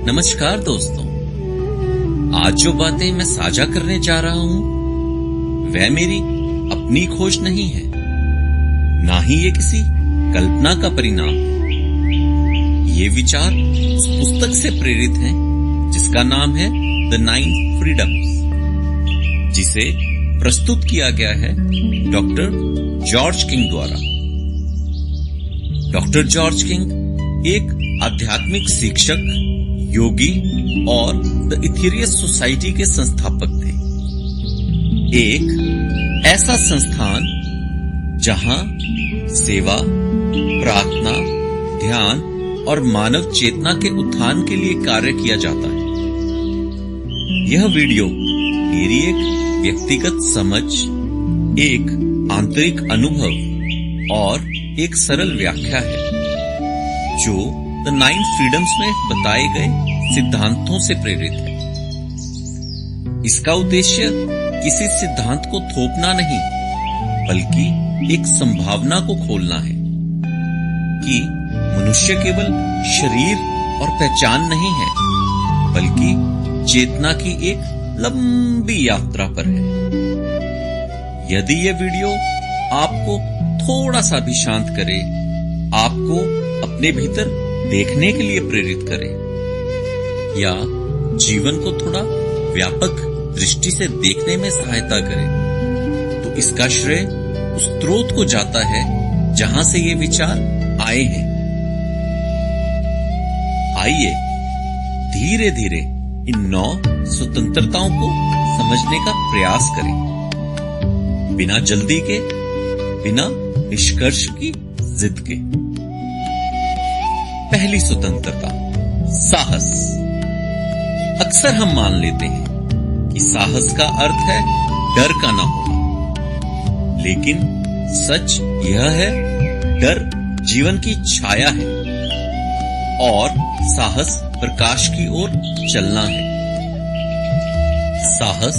नमस्कार दोस्तों, आज जो बातें मैं साझा करने जा रहा हूं वह मेरी अपनी खोज नहीं है, ना ही ये किसी कल्पना का परिणाम है। ये विचार उस पुस्तक से प्रेरित हैं जिसका नाम है द 9 फ्रीडम्स, जिसे प्रस्तुत किया गया है डॉक्टर जॉर्ज किंग द्वारा। डॉक्टर जॉर्ज किंग एक आध्यात्मिक शिक्षक, योगी और द इथेरियस सोसाइटी के संस्थापक थे। एक ऐसा संस्थान जहां सेवा, प्रार्थना, ध्यान और मानव चेतना के उत्थान के लिए कार्य किया जाता है। यह वीडियो मेरी एक व्यक्तिगत समझ, एक आंतरिक अनुभव और एक सरल व्याख्या है जो द 9 फ्रीडम्स में बताए गए सिद्धांतों से प्रेरित है। इसका उद्देश्य किसी सिद्धांत को थोपना नहीं, बल्कि एक संभावना को खोलना है कि मनुष्य केवल शरीर और पहचान नहीं है, बल्कि चेतना की एक लंबी यात्रा पर है। यदि यह वीडियो आपको थोड़ा सा भी शांत करे, आपको अपने भीतर देखने के लिए प्रेरित करे या जीवन को थोड़ा व्यापक दृष्टि से देखने में सहायता करे, तो इसका श्रेय उस स्रोत को जाता है जहां से ये विचार आए हैं। आइए धीरे धीरे इन 9 स्वतंत्रताओं को समझने का प्रयास करें, बिना जल्दी के, बिना निष्कर्ष की जिद के। पहली स्वतंत्रता, साहस। अक्सर हम मान लेते हैं कि साहस का अर्थ है डर का ना होना, लेकिन सच यह है डर जीवन की छाया है और साहस प्रकाश की ओर चलना है। साहस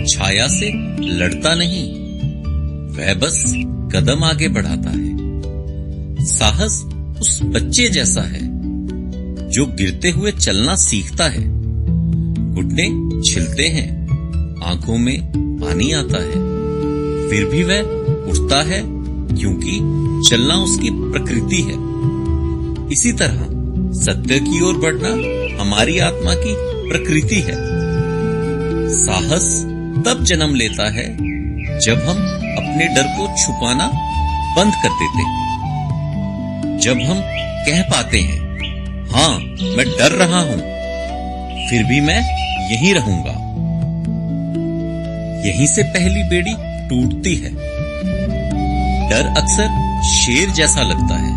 छाया से लड़ता नहीं, वह बस कदम आगे बढ़ाता है। साहस उस बच्चे जैसा है जो गिरते हुए चलना सीखता है। घुटने छिलते हैं, आंखों में पानी आता है, फिर भी वह उठता है क्योंकि चलना उसकी प्रकृति है। इसी तरह सत्य की ओर बढ़ना हमारी आत्मा की प्रकृति है। साहस तब जन्म लेता है जब हम अपने डर को छुपाना बंद कर देते हैं, जब हम कह पाते हैं, हाँ मैं डर रहा हूं, फिर भी मैं यहीं रहूंगा। यहीं से पहली बेड़ी टूटती है। डर अक्सर शेर जैसा लगता है,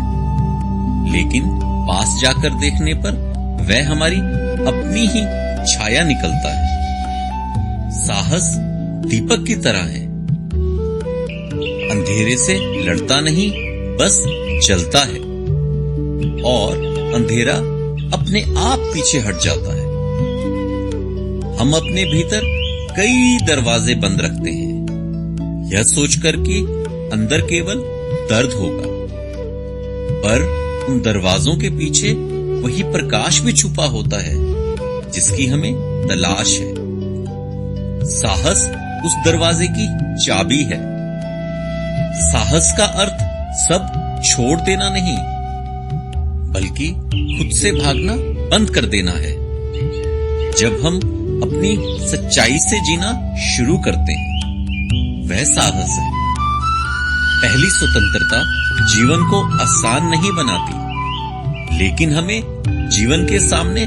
लेकिन पास जाकर देखने पर वह हमारी अपनी ही छाया निकलता है। साहस दीपक की तरह है, अंधेरे से लड़ता नहीं, बस जलता है और अंधेरा अपने आप पीछे हट जाता है। हम अपने भीतर कई दरवाजे बंद रखते हैं, यह सोचकर कि अंदर केवल दर्द होगा, पर उन दरवाजों के पीछे वही प्रकाश भी छुपा होता है जिसकी हमें तलाश है। साहस उस दरवाजे की चाबी है। साहस का अर्थ सब छोड़ देना नहीं, बल्कि खुद से भागना बंद कर देना है। जब हम अपनी सच्चाई से जीना शुरू करते हैं, वह साहस है। पहली स्वतंत्रता जीवन को आसान नहीं बनाती, लेकिन हमें जीवन के सामने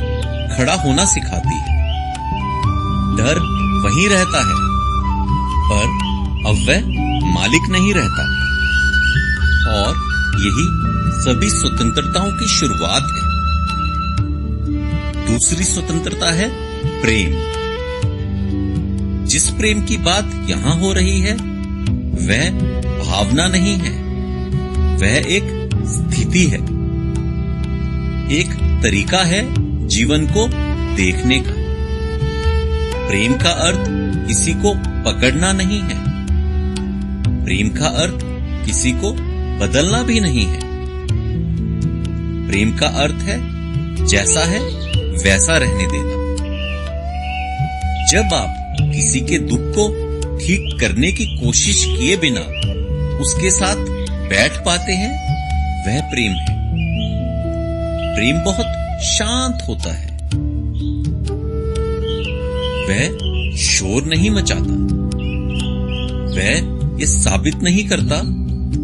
खड़ा होना सिखाती है। डर वहीं रहता है, पर अब वह मालिक नहीं रहता, और यही सभी स्वतंत्रताओं की शुरुआत है। दूसरी स्वतंत्रता है प्रेम। जिस प्रेम की बात यहां हो रही है वह भावना नहीं है, वह एक स्थिति है, एक तरीका है जीवन को देखने का। प्रेम का अर्थ किसी को पकड़ना नहीं है, प्रेम का अर्थ किसी को बदलना भी नहीं है। प्रेम का अर्थ है जैसा है वैसा रहने देना। जब आप किसी के दुख को ठीक करने की कोशिश किए बिना उसके साथ बैठ पाते हैं, वह प्रेम है। प्रेम बहुत शांत होता है। वह शोर नहीं मचाता। वह ये साबित नहीं करता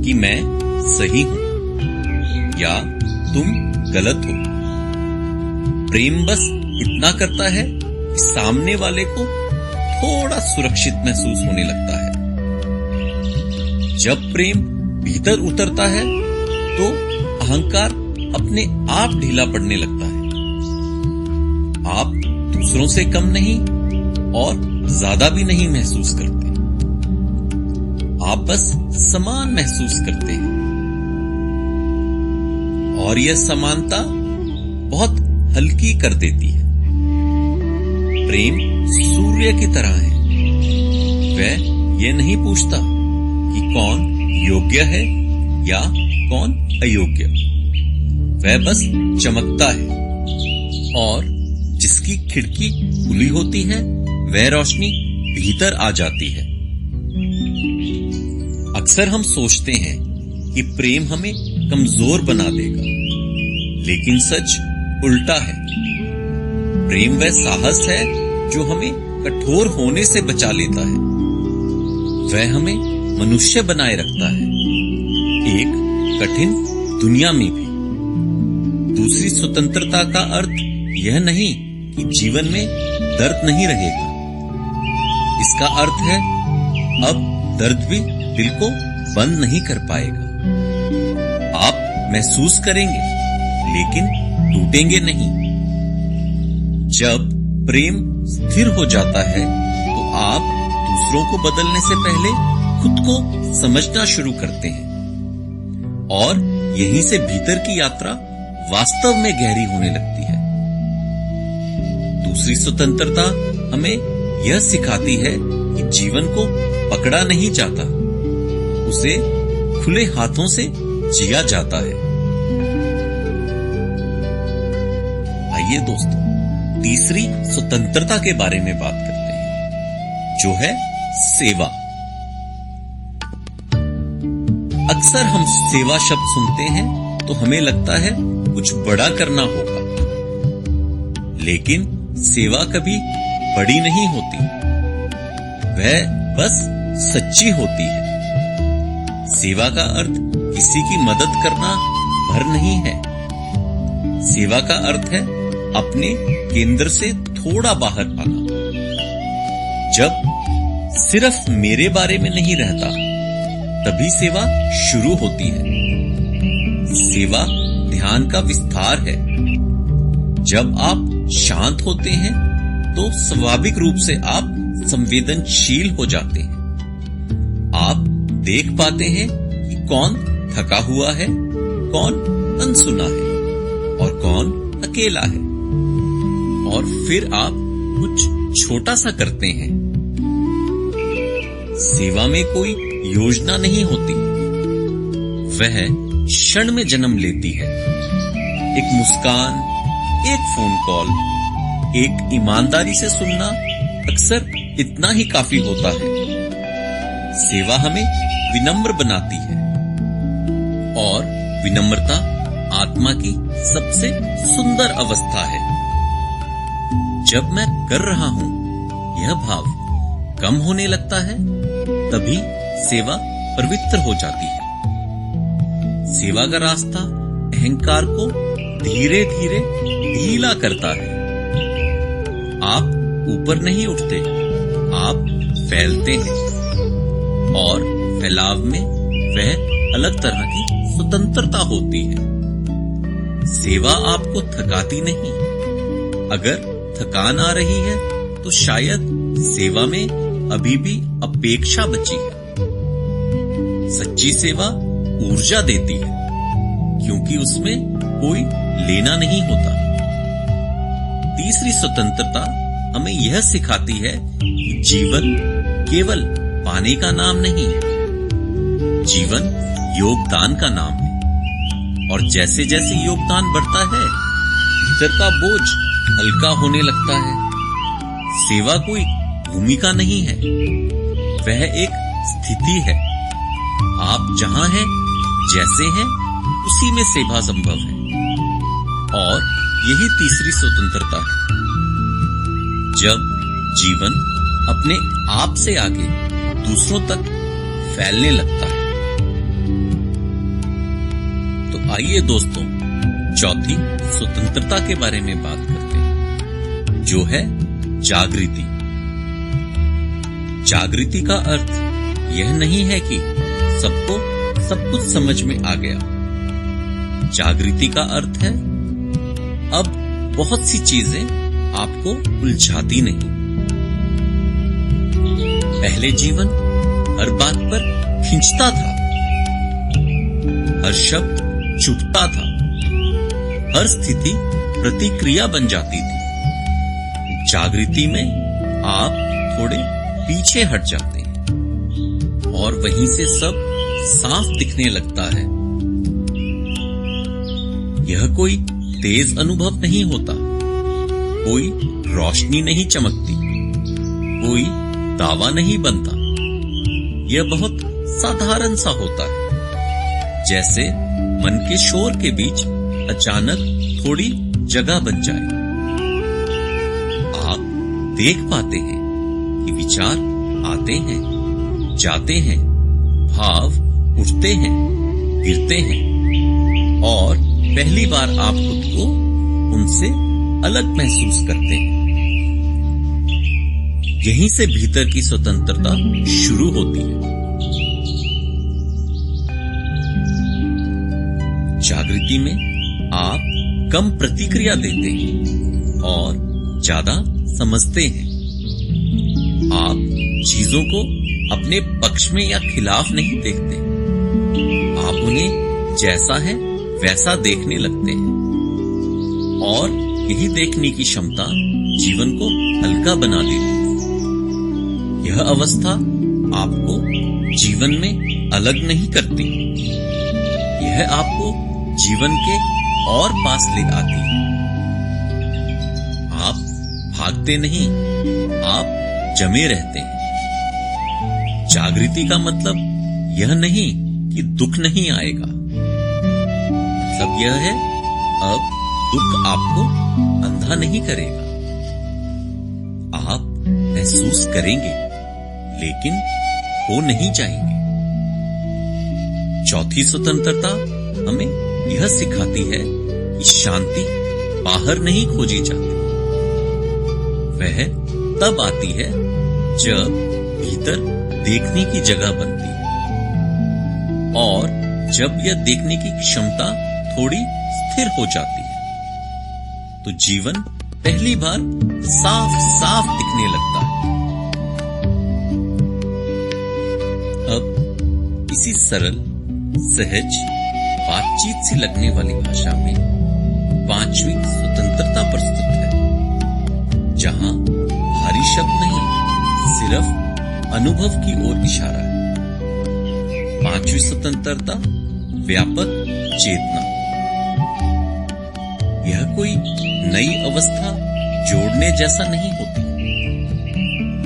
कि मैं सही हूं या तुम गलत हो। प्रेम बस इतना करता है कि सामने वाले को थोड़ा सुरक्षित महसूस होने लगता है। जब प्रेम भीतर उतरता है तो अहंकार अपने आप ढीला पड़ने लगता है। आप दूसरों से कम नहीं और ज्यादा भी नहीं महसूस करते। आप बस समान महसूस करते हैं। और यह समानता बहुत हल्की कर देती है। प्रेम सूर्य की तरह है। वह यह नहीं पूछता कि कौन योग्य है या कौन अयोग्य। वह बस चमकता है और जिसकी खिड़की खुली होती है वह रोशनी भीतर आ जाती है। अक्सर हम सोचते हैं कि प्रेम हमें कमजोर बना देगा, लेकिन सच उल्टा है। प्रेम वह साहस है जो हमें कठोर होने से बचा लेता है। वह हमें मनुष्य बनाए रखता है, एक कठिन दुनिया में भी। दूसरी स्वतंत्रता का अर्थ यह नहीं कि जीवन में दर्द नहीं रहेगा। इसका अर्थ है अब दर्द भी दिल को बंद नहीं कर पाएगा। आप महसूस करेंगे लेकिन टूटेंगे नहीं। जब प्रेम स्थिर हो जाता है तो आप दूसरों को बदलने से पहले खुद को समझना शुरू करते हैं और यहीं से भीतर की यात्रा वास्तव में गहरी होने लगती है। दूसरी स्वतंत्रता हमें यह सिखाती है कि जीवन को पकड़ा नहीं जाता, उसे खुले हाथों से जिया जाता है। आइए दोस्तों, तीसरी स्वतंत्रता के बारे में बात करते हैं, जो है सेवा। अक्सर हम सेवा शब्द सुनते हैं तो हमें लगता है कुछ बड़ा करना होगा, लेकिन सेवा कभी बड़ी नहीं होती। वह बस सच्ची होती है। सेवा का अर्थ किसी की मदद करना भर नहीं है। सेवा का अर्थ है अपने केंद्र से थोड़ा बाहर आना। जब सिर्फ मेरे बारे में नहीं रहता, तभी सेवा शुरू होती है। सेवा ध्यान का विस्तार है। जब आप शांत होते हैं तो स्वाभाविक रूप से आप संवेदनशील हो जाते हैं। आप देख पाते हैं कि कौन थका हुआ है, कौन अनसुना है और कौन अकेला है। और फिर आप कुछ छोटा सा करते हैं। सेवा में कोई योजना नहीं होती, वह क्षण में जन्म लेती है। एक मुस्कान, एक फोन कॉल, एक ईमानदारी से सुनना, अक्सर इतना ही काफी होता है। सेवा हमें विनम्र बनाती है और विनम्रता आत्मा की सबसे सुंदर अवस्था है। जब मैं कर रहा हूं यह भाव कम होने लगता है, तभी सेवा पवित्र हो जाती है। सेवा का रास्ता अहंकार को धीरे धीरे ढीला करता है। आप ऊपर नहीं उठते, आप फैलते हैं और फैलाव में वह अलग तरह की स्वतंत्रता होती है। सेवा आपको थकाती नहीं। अगर थकान आ रही है तो शायद सेवा में अभी भी अपेक्षा बची है। सच्ची सेवा ऊर्जा देती है क्योंकि उसमें कोई लेना नहीं होता। तीसरी स्वतंत्रता हमें यह सिखाती है कि जीवन केवल पाने का नाम नहीं है, जीवन योगदान का नाम है। और जैसे जैसे योगदान बढ़ता है, भीतर का बोझ हल्का होने लगता है। सेवा कोई भूमिका नहीं है, वह एक स्थिति है। आप जहां हैं, जैसे हैं, उसी में सेवा संभव है। और यही तीसरी स्वतंत्रता है, जब जीवन अपने आप से आगे दूसरों तक फैलने लगता है। तो आइए दोस्तों, चौथी स्वतंत्रता के बारे में बात करते हैं, जो है जागृति। जागृति का अर्थ यह नहीं है कि सबको सब कुछ समझ में आ गया। जागृति का अर्थ है अब बहुत सी चीजें आपको उलझाती नहीं। पहले जीवन हर बात पर खिंचता था, हर शब्द चुभता था, हर स्थिति प्रतिक्रिया बन जाती थी। जागृति में आप थोड़े पीछे हट जाते हैं और वहीं से सब साफ दिखने लगता है। यह कोई तेज अनुभव नहीं होता, कोई रोशनी नहीं चमकती, कोई दावा नहीं बनता। यह बहुत साधारण सा होता है, जैसे मन के शोर के बीच अचानक थोड़ी जगह बन जाए। आप देख पाते हैं कि विचार आते हैं, जाते हैं, भाव उठते हैं, गिरते हैं, और पहली बार आप खुद को उनसे अलग महसूस करते हैं। यहीं से भीतर की स्वतंत्रता शुरू होती है। जागृति में आप कम प्रतिक्रिया देते हैं और ज्यादा समझते हैं। आप चीजों को अपने पक्ष में या खिलाफ नहीं देखते, आप उन्हें जैसा है वैसा देखने लगते हैं। और यही देखने की क्षमता जीवन को हल्का बना देती है। यह अवस्था आपको जीवन में अलग नहीं करती, यह आपको जीवन के और पास ले आती है। आप भागते नहीं, आप जमे रहते हैं। जागृति का मतलब यह नहीं कि दुख नहीं आएगा, मतलब यह है अब दुख आपको अंधा नहीं करेगा। आप महसूस करेंगे लेकिन हो नहीं जाएंगे। चौथी स्वतंत्रता हमें यह सिखाती है कि शांति बाहर नहीं खोजी जाती, वह तब आती है जब भीतर देखने की जगह बनती है और जब यह देखने की क्षमता थोड़ी स्थिर हो जाती है, तो जीवन पहली बार साफ साफ दिखने लगता है। अब इसी सरल, सहज, बातचीत से लगने वाली भाषा में पांचवी स्वतंत्रता प्रस्तुत है, जहां भारी शब्द नहीं, सिर्फ अनुभव की ओर इशारा है। पांचवी स्वतंत्रता व्यापक चेतना। यह कोई नई अवस्था जोड़ने जैसा नहीं होती,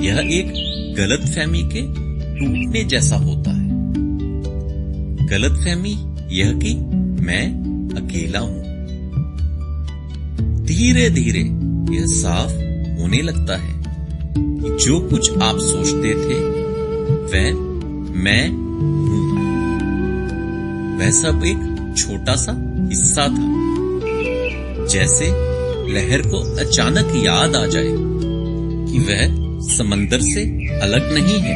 यह एक गलतफहमी के टूटने जैसा होता है। गलतफहमी यह कि मैं अकेला हूं। धीरे धीरे यह साफ होने लगता है कि जो कुछ आप सोचते थे वह मैं हूं, वह सब एक छोटा सा हिस्सा था। जैसे लहर को अचानक याद आ जाए कि वह समंदर से अलग नहीं है।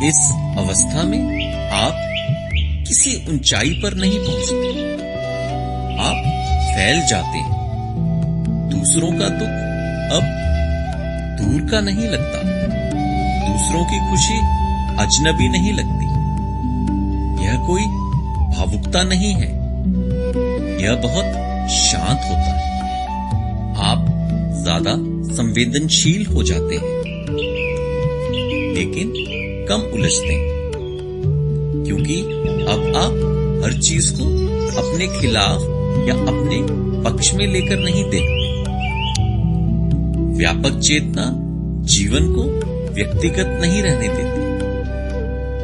इस अवस्था में आप किसी ऊंचाई पर नहीं पहुंचते, आप फैल जाते हैं। दूसरों का दुख अब दूर का नहीं लगता, दूसरों की खुशी अजनबी नहीं लगती। यह कोई भावुकता नहीं है, यह बहुत शांत होता है। आप ज्यादा संवेदनशील हो जाते हैं, लेकिन कम उलझते हैं, क्योंकि अब आप हर चीज को अपने खिलाफ या अपने पक्ष में लेकर नहीं देखते। व्यापक चेतना जीवन को व्यक्तिगत नहीं रहने देती।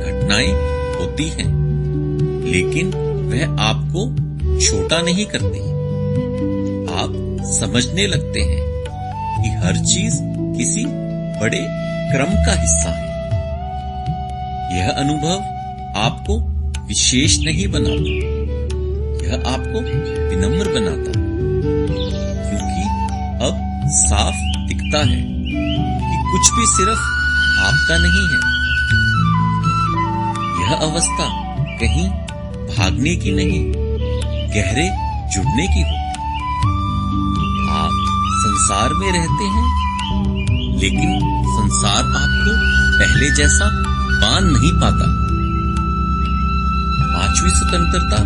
घटनाएं होती हैं, लेकिन वह आपको छोटा नहीं करती। आप समझने लगते हैं कि हर चीज किसी बड़े क्रम का हिस्सा है। यह अनुभव आपको विशेष नहीं बनाता, यह आपको विनम्र बनाता है, क्योंकि अब साफ दिखता है कि कुछ भी सिर्फ आपका नहीं है। यह अवस्था कहीं भागने की नहीं, गहरे जुड़ने की होती। आप संसार में रहते हैं, लेकिन संसार आपको पहले जैसा बांध नहीं पाता। पांचवी स्वतंत्रता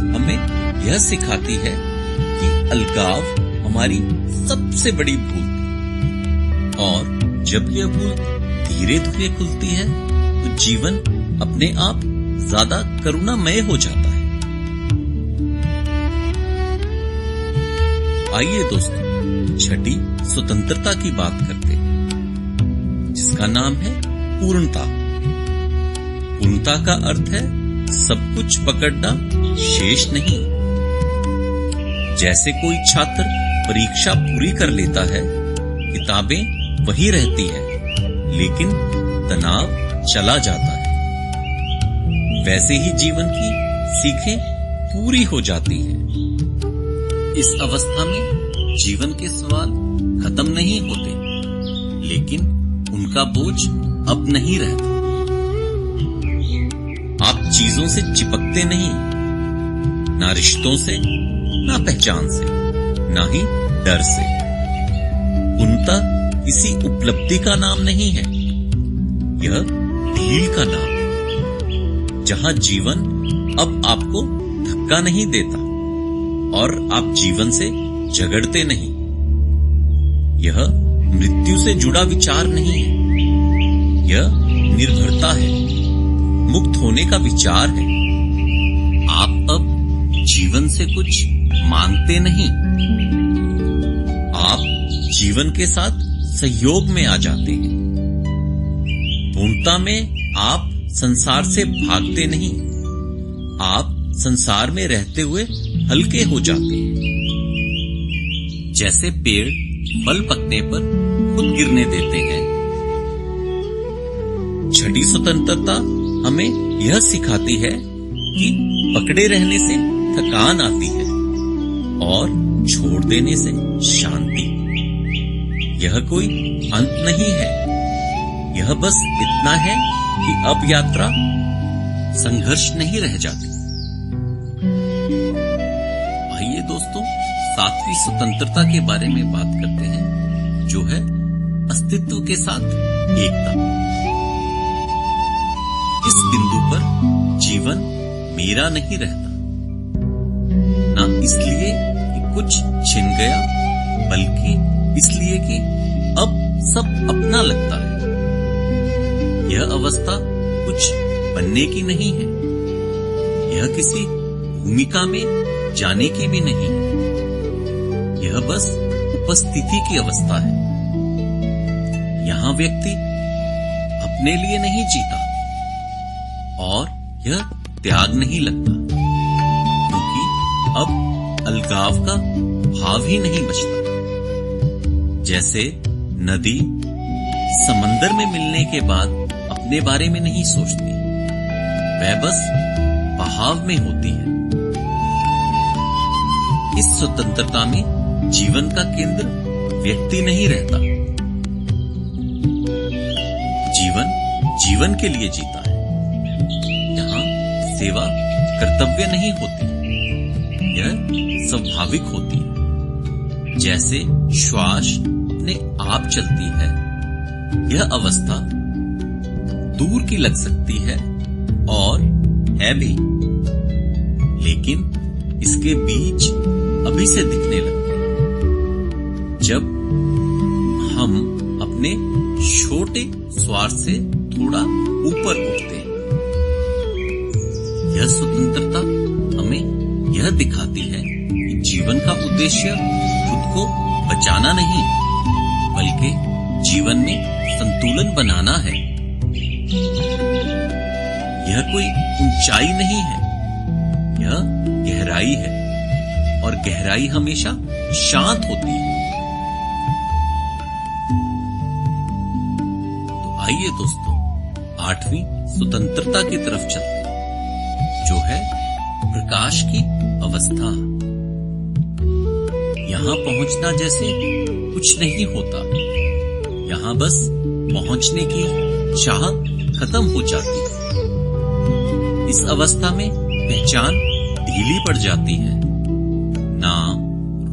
हमें यह सिखाती है कि अलगाव हमारी सबसे बड़ी भूल थी, और जब यह भूल धीरे धीरे खुलती है तो जीवन अपने आप ज्यादा करुणामय हो जाता है। आइए दोस्तों, छठी स्वतंत्रता की बात करते हैं, जिसका नाम है पूर्णता। पूर्णता का अर्थ है सब कुछ पकड़ना, शेष नहीं। जैसे कोई छात्र परीक्षा पूरी कर लेता है, किताबें वही रहती है, लेकिन तनाव चला जाता है, वैसे ही जीवन की सीखें पूरी हो जाती हैं। इस अवस्था में जीवन के सवाल खत्म नहीं होते, लेकिन उनका बोझ अब नहीं रहता। आप चीजों से चिपकते नहीं, ना रिश्तों से, ना पहचान से, ना ही डर से। पूर्णता किसी उपलब्धि का नाम नहीं है, यह ढील का नाम है, जहां जीवन अब आपको धक्का नहीं देता और आप जीवन से झगड़ते नहीं। यह मृत्यु से जुड़ा विचार नहीं है, यह निर्भरता है, मुक्त होने का विचार है। आप अब जीवन से कुछ मांगते नहीं, आप जीवन के साथ सहयोग में आ जाते हैं। पूर्णता में आप संसार से भागते नहीं, आप संसार में रहते हुए हल्के हो जाते हैं। जैसे पेड़ फल पकने पर खुद गिरने देते हैं। छठी स्वतंत्रता हमें यह सिखाती है कि पकड़े रहने से थकान आती है और छोड़ देने से शांति। यह कोई अंत नहीं है, यह बस इतना है कि अब यात्रा संघर्ष नहीं रह जाती। आइए दोस्तों, सातवीं स्वतंत्रता के बारे में बात करते हैं, जो है अस्तित्व के साथ एकता। इस बिंदु पर जीवन मेरा नहीं रहता, ना इसलिए कि कुछ छिन गया, बल्कि इसलिए कि अब सब अपना लगता है। यह अवस्था कुछ बनने की नहीं है, यह किसी भूमिका में जाने की भी नहीं है, यह बस उपस्थिति की अवस्था है। यहां व्यक्ति अपने लिए नहीं जीता और यह त्याग नहीं लगता, क्योंकि अब अलगाव का भाव ही नहीं बचता। जैसे नदी समंदर में मिलने के बाद अपने बारे में नहीं सोचती, वह बस बहाव में होती है। इस स्वतंत्रता में जीवन का केंद्र व्यक्ति नहीं रहता, जीवन जीवन के लिए जीता है। यहाँ सेवा कर्तव्य नहीं होती, यह स्वाभाविक होती है। जैसे श्वास अपने आप चलती है, यह अवस्था दूर की लग सकती है और है भी, लेकिन इसके बीज अभी से दिखने लगते हैं। जब हम अपने छोटे स्वार्थ से थोड़ा ऊपर उठते हैं, यह स्वतंत्रता हमें यह दिखाती है कि जीवन का उद्देश्य खुद को बचाना नहीं, बल्कि जीवन में संतुलन बनाना है। यह कोई ऊंचाई नहीं है, यह गहराई है, और गहराई हमेशा शांत होती है। तो आइए दोस्तों, 8वीं स्वतंत्रता की तरफ चलते हैं, जो है प्रकाश की अवस्था। यहां पहुंचना जैसे कुछ नहीं होता, यहां बस पहुंचने की चाह खत्म हो जाती है। इस अवस्था में पहचान ढीली पड़ जाती है, नाम,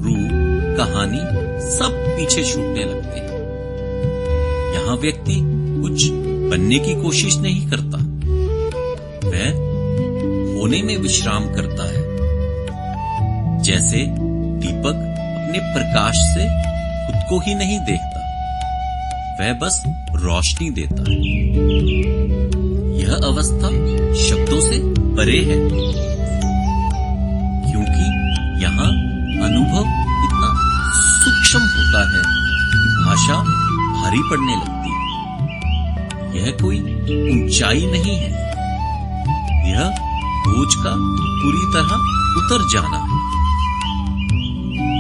रूप, कहानी सब पीछे छूटने लगते हैं। यहां व्यक्ति कुछ बनने की कोशिश नहीं करता, वह होने में विश्राम करता है। जैसे दीपक अपने प्रकाश से खुद को ही नहीं देखता, वह बस रोशनी देता है। यह अवस्था शब्दों से परे है, क्योंकि यहां अनुभव इतना सूक्ष्म होता है कि भाषा भारी पड़ने लगती है। यह कोई ऊंचाई नहीं है, यह बोझ का पूरी तरह उतर जाना है।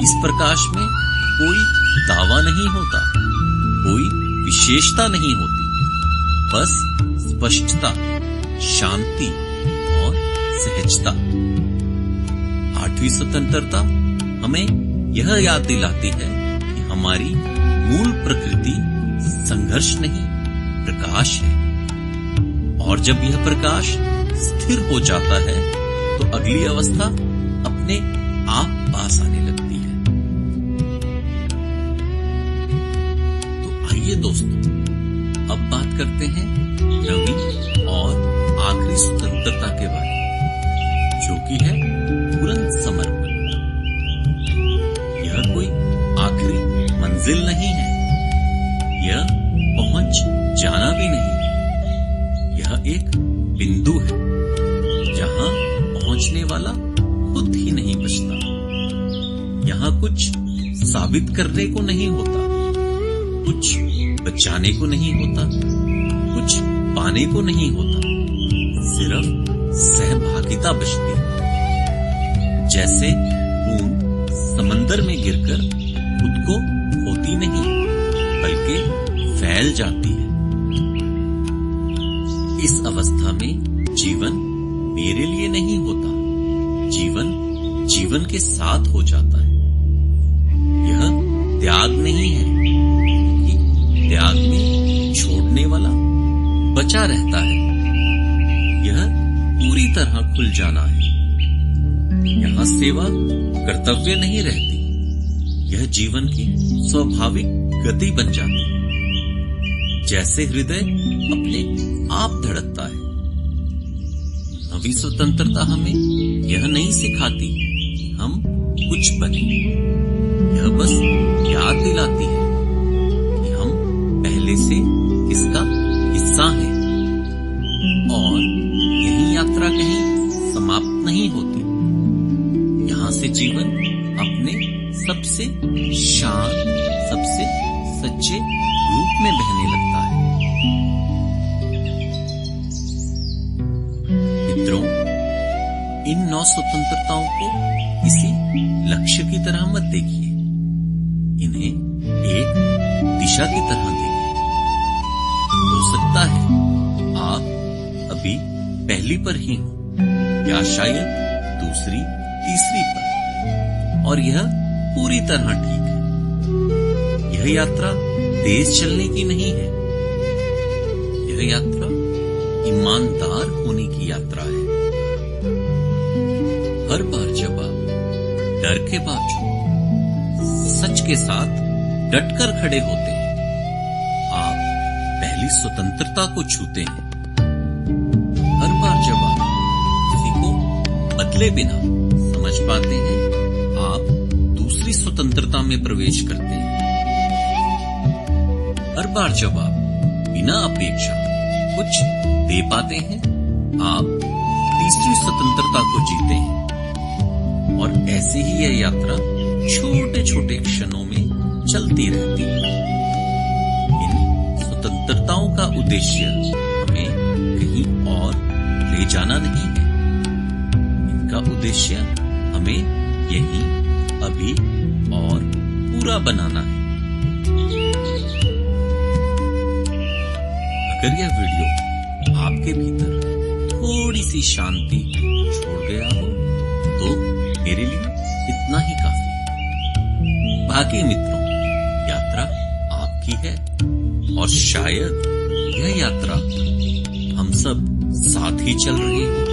इस प्रकाश में कोई दावा नहीं होता, कोई विशेषता नहीं होती, बस स्पष्टता, शांति और सहजता। 8वीं स्वतंत्रता हमें यह याद दिलाती है कि हमारी मूल प्रकृति संघर्ष नहीं, प्रकाश है। और जब यह प्रकाश स्थिर हो जाता है तो अगली अवस्था अपने आप पास आने लगती है। तो आइए दोस्तों, अब बात करते हैं 9वीं और आखिरी स्वतंत्रता के बारे में, जो कि है पूर्ण समर्पण। यह कोई आखिरी मंजिल नहीं है, यह पहुंच जाना भी नहीं, यह एक बिंदु है जहां पहुंचने वाला खुद ही नहीं बचता। यहां कुछ साबित करने को नहीं होता, कुछ बचाने को नहीं होता, कुछ पाने को नहीं होता, सिर्फ सहभागिता बचती है। जैसे बूंद समंदर में गिरकर खुद को खोती नहीं, बल्कि फैल जाती है। इस अवस्था में जीवन मेरे लिए नहीं होता, जीवन जीवन के साथ हो जाता है। यह त्याग नहीं है, क्योंकि त्याग में छोड़ने वाला बचा रहता है। यह पूरी तरह खुल जाना है। यहां सेवा कर्तव्य नहीं रहती, यह जीवन की स्वाभाविक गति बन जाती है। जैसे हृदय अपने आप धड़कता है। 9वीं स्वतंत्रता हमें यह नहीं सिखाती कि हम कुछ बने, यह बस याद दिलाती है कि हम पहले से इसका हिस्सा हैं, और यही यात्रा कहीं समाप्त नहीं होती। यहां से जीवन अपने सबसे शांत, सबसे सच्चे रूप में बहने लगता है। मित्रों, इन 9 स्वतंत्रताओं को किसी लक्ष्य की तरह मत देखिए, इन्हें एक दिशा की तरह देखिए। हो सकता है आप अभी पहली पर ही हो, या शायद दूसरी, तीसरी पर, और यह पूरी तरह ठीक है। यह यात्रा तेज चलने की नहीं है, यह यात्रा ईमानदार होने की यात्रा है। हर बार जब आप डर के बावजूद सच के साथ डटकर खड़े होते हैं, आप पहली स्वतंत्रता को छूते हैं। हर बार जब आप किसी को बदले बिना समझ पाते हैं, आप दूसरी स्वतंत्रता में प्रवेश करते हैं। हर बार जब आप बिना अपेक्षा कुछ दे पाते हैं, आप तीसरी स्वतंत्रता को जीते हैं। और ऐसे ही यह यात्रा छोटे छोटे क्षणों में चलती रहती है। इन स्वतंत्रताओं का उद्देश्य हमें कहीं और ले जाना नहीं है। इनका उद्देश्य हमें यहीं अभी और पूरा बनाना है। अगर यह वीडियो आपके भीतर थोड़ी सी शांति छोड़ गया हो तो मेरे लिए इतना ही काफी है। बाकी मित्रों, यात्रा आपकी है और शायद यह यात्रा हम सब साथ ही चल रहे हो।